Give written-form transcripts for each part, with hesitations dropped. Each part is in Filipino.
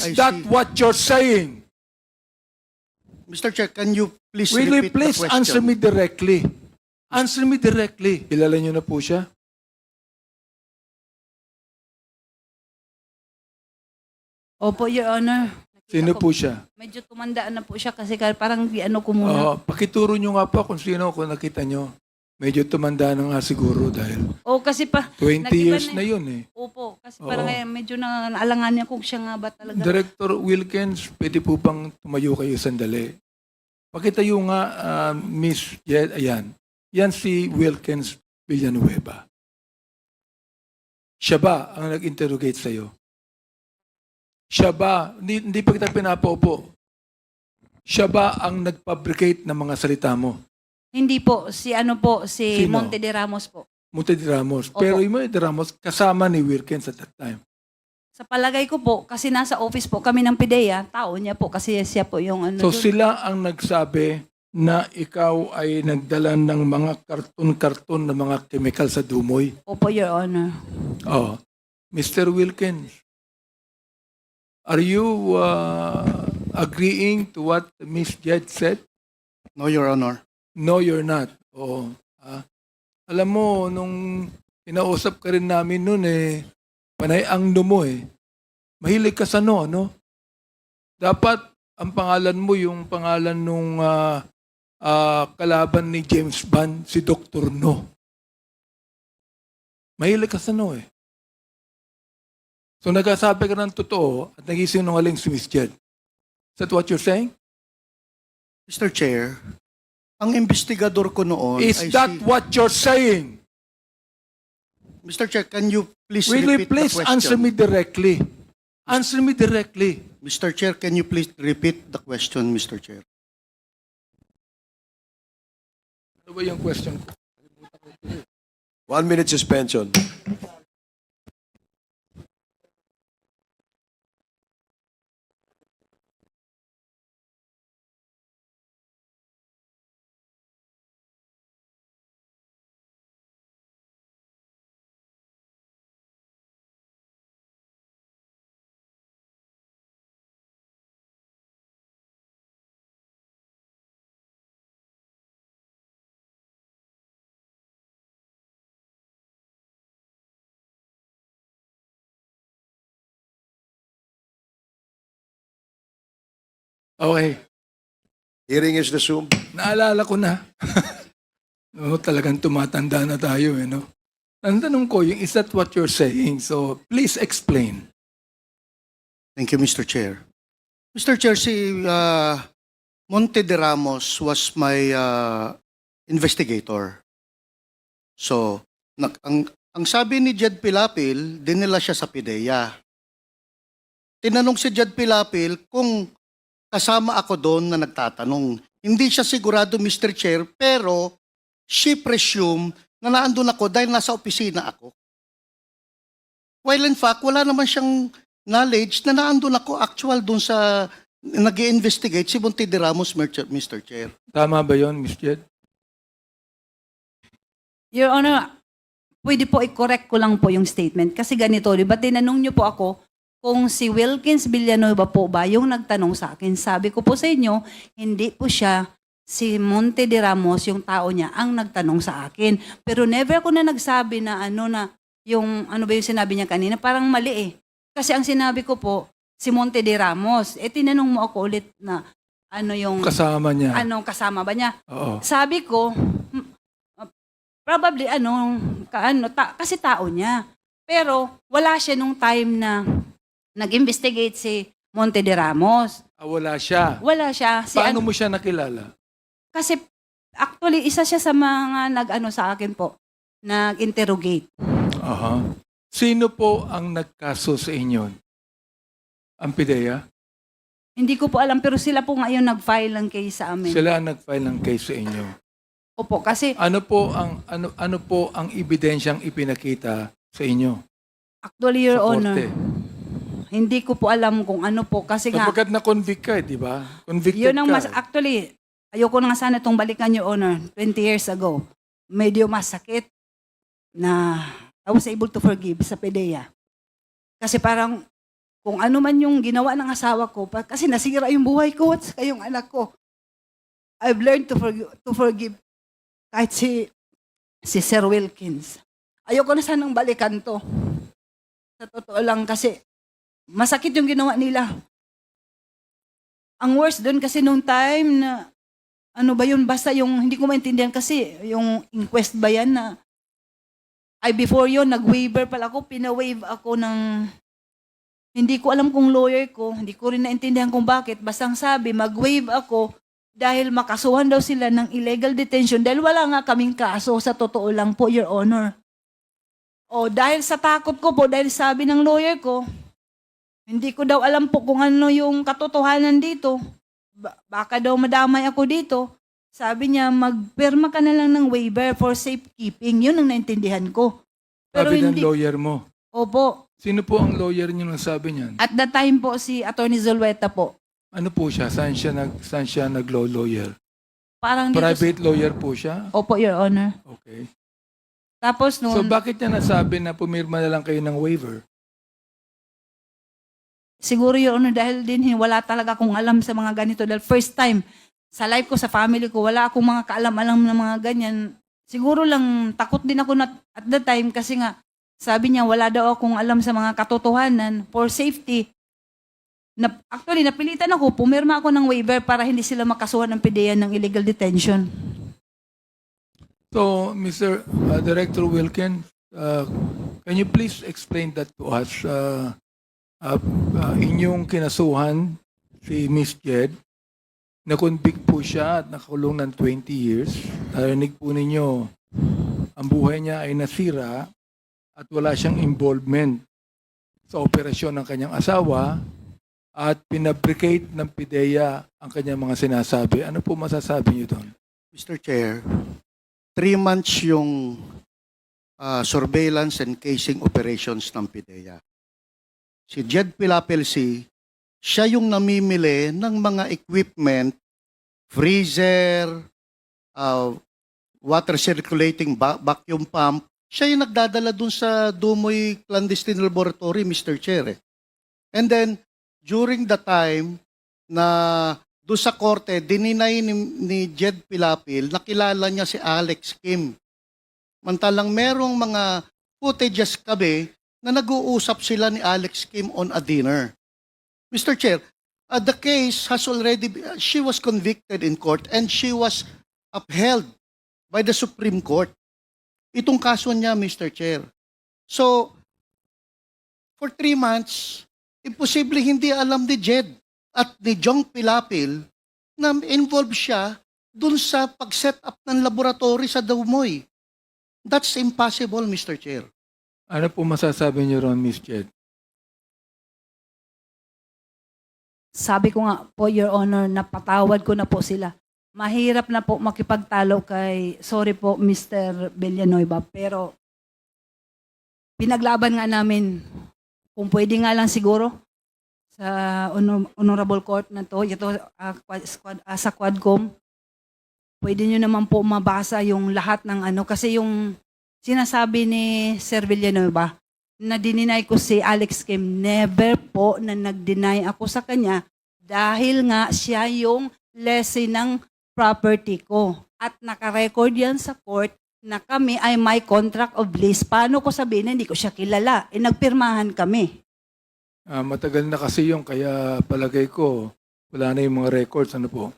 I that see. what you're saying? Mr. Chair, can you please Will you repeat please the question? answer me directly? Answer me directly. Kilala niyo na po siya? Opo, Your Honor. Nakita Sino ko, po siya? medyo tumandaan na po siya kasi parang ano ko muna. Pakituro niyo nga po kung sino kung nakita niyo. Medyo tumanda na nga siguro dahil O kasi pa, 20 nag-iba years na yun eh. Opo, kasi Oo. parang medyo naalangan niya kung siya nga ba talaga. Director Wilkins, pwede po bang tumayo kayo sandali? Pakitayo nga, Miss Jed, ayan. Yan si Wilkins Villanueva. Siya ba ang nag-interrogate sa'yo? Siya ba, hindi pa kita pinapaupo, siya ba ang nag-fabricate ng mga salita mo? Hindi po, si Sino? Monte de Ramos po. Monte de Ramos. Opo. Pero yung Monte de Ramos, kasama ni Wilkins at that time. Sa palagay ko po, kasi nasa office po kami ng PIDEA, tao niya po kasi siya po yung ano So doon. sila ang nagsabi na ikaw ay nagdala ng mga karton-karton na mga chemical sa Dumoy. Opo, Your Honor. Oh, Mr. Wilkins, are you agreeing to what Miss Jed said? No, Your Honor. No, you're not. Oo. Alam mo, nung inausap ka rin namin noon panay ang mo Mahilig ka sa no? Dapat ang pangalan mo yung pangalan nung kalaban ni James Bond, si Dr. No. Mahilig ka sa no So nagsasabi ka ng totoo at nagisinungaling si Miss Jed. Is that what you're saying? Mr. Chair, ang investigador ko noon Is ay that si... what you're saying? Mr. Chair, can you please Will you repeat please the question? answer me directly? Answer me directly. Mr. Chair, can you please repeat the question, Mr. Chair? Ano ba yung question ko? 1 minute suspension. Okay. Hearing is resumed. Naalala ko na. No, talagang tumatanda na tayo no? Ang tanong ko, is that what you're saying? So, please explain. Thank you, Mr. Chair. Mr. Chair, si Monte de Ramos was my investigator. So, ang sabi ni Jed Pilapil, dinala siya sa PIDEA. Tinanong si Jed Pilapil kung kasama ako doon na nagtatanong. Hindi siya sigurado, Mr. Chair, pero she presume na naandun ako dahil nasa opisina ako. While in fact, wala naman siyang knowledge na naandun ako actual doon sa nag-i-investigate si Monte de Ramos, Mr. Chair. Tama ba yon, Miss Jed? Your Honor, pwede po i-correct ko lang po yung statement. Kasi ganito, di ba tinanong niyo po ako kung si Wilkins Villanueva po ba yung nagtanong sa akin. Sabi ko po sa inyo, hindi po siya si Monte de Ramos, yung tao niya, ang nagtanong sa akin. Pero never ako na nagsabi na yung ano ba yung sinabi niya kanina, parang mali Kasi ang sinabi ko po, si Monte de Ramos. Tinanong mo ako ulit na ano yung, Kasama niya. anong kasama ba niya. Oo. Sabi ko, probably kasi tao niya. Pero wala siya nung time na nag-investigate si Monte de Ramos. Wala siya. Wala siya. Paano mo siya nakilala? Kasi actually, isa siya sa mga nag-ano sa akin po, nag-interrogate. Aha. Sino po ang nagkaso sa inyo? Ang PIDEA? Hindi ko po alam, pero sila po ngayon nag-file ng case sa amin. Sila ang nag-file ng case sa inyo. Opo, kasi Ano po ang ebidensyang ipinakita sa inyo? actually, Your sa Honor, korte? hindi ko po alam kung ano po. Kasi nga, Sapagkat na-convict ka, di ba? Convicted yun ang ka. actually, ayoko na nga sana itong balikan, Your Honor, 20 years ago. Medyo masakit na I was able to forgive sa PIDEA. Kasi parang kung ano man yung ginawa ng asawa ko, kasi nasira yung buhay ko at saka yung anak ko. I've learned to forgive kahit si Sir Wilkins. Ayoko na sanang balikan to. Sa totoo lang kasi masakit yung ginawa nila. Ang worst doon kasi nung time na ano ba yun, basta yung hindi ko maintindihan kasi yung inquest ba yan na ay before yun, nag-waiver pala ako, pina-waive ako ng hindi ko alam kung lawyer ko, hindi ko rin naintindihan kung bakit. Basta ang sabi, mag-waive ako dahil makasuhan daw sila ng illegal detention dahil wala nga kaming kaso, sa totoo lang po, Your Honor. O dahil sa takot ko po, dahil sabi ng lawyer ko, hindi ko daw alam po kung ano yung katotohanan dito. Baka daw madamay ako dito. Sabi niya, magpirma ka na lang ng waiver for safekeeping. Yun ang naintindihan ko. Pero Sabi ng hindi. lawyer mo. Opo. Sino po ang lawyer niyo nang sabi niyan? At that time po, si Attorney Zulueta po. Ano po siya? Saan siya nag-law lawyer? Parang dito. Private lawyer po siya? Opo, Your Honor. Okay. Tapos So noon, bakit niya nasabi na pumirma na lang kayo ng waiver? siguro Your Honor, dahil din wala talaga akong alam sa mga ganito. Dahil first time, sa life ko, sa family ko, wala akong mga kaalam-alam na mga ganyan. Siguro lang, takot din ako at that time kasi nga, sabi niya, wala daw akong alam sa mga katotohanan for safety. Actually, napilitan ako, pumirma ako ng waiver para hindi sila makasuhan ng PDEA ng illegal detention. So, Mr. Director Wilken, can you please explain that to us? Inyong kinasuhan si Miss Jed, na-convict po siya at nakakulong ng 20 years. Narinig po ninyo, ang buhay niya ay nasira at wala siyang involvement sa operasyon ng kanyang asawa at pinabricate ng PIDEA ang kanyang mga sinasabi. Ano po masasabi niyo doon? Mr. Chair, 3 months yung surveillance and casing operations ng PIDEA. Si Jed Pilapelsi, siya yung namimili ng mga equipment, freezer, water circulating vacuum pump. Siya yung nagdadala dun sa Dumoy Clandestine Laboratory, Mr. Chair. And then, during the time na doon sa korte, dininay ni Jed Pilapil, nakilala niya si Alex Kim. Mantalang merong mga footages kami na nag-uusap sila ni Alex Kim on a dinner. Mr. Chair, the case has already, she was convicted in court and she was upheld by the Supreme Court. Itong kaso niya, Mr. Chair. So, for 3 months, imposible hindi alam ni Jed at ni Jong Pilapil na involved siya dun sa pag-set up ng laboratory sa Dumoy. That's impossible, Mr. Chair. Ano po masasabi niyo ron, Miss Jed? Sabi ko nga po, Your Honor, napatawad ko na po sila. Mahirap na po makipagtalo kay, sorry po, Mr. Villanueva, pero pinaglaban nga namin, kung pwede nga lang siguro, sa Honorable Court na to, ito sa Quadcom, pwede nyo naman po mabasa yung lahat ng ano, kasi yung sinasabi ni Sir Villanueva, na dininay ko si Alex Kim, never po na nag-deny ako sa kanya dahil nga siya yung lessee ng property ko. At nakarecord yan sa court na kami ay may contract of lease. Paano ko sabihin na hindi ko siya kilala? Nagpirmahan kami. Matagal na kasi yung kaya palagay ko, wala na yung mga records. Ano po?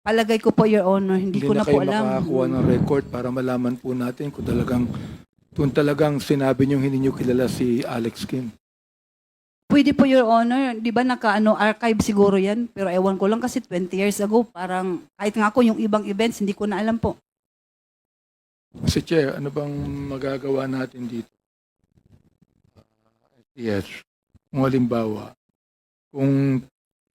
Palagay ko po, Your Honor, hindi ko na po kayo alam. makakuha ng record para malaman po natin kung talagang sinabi niyo hindi niyo kilala si Alex Kim. Pwede po, Your Honor. Di ba archive siguro yan? Pero ewan ko lang kasi 20 years ago, parang kahit nga ako yung ibang events, hindi ko na alam po. Mr. Chair, ano bang magagawa natin dito? Yes. Kung halimbawa, kung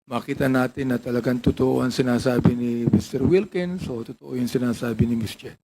makita natin na talagang totoo ang sinasabi ni Mr. Wilkins o totoo yung sinasabi ni Ms. Jet.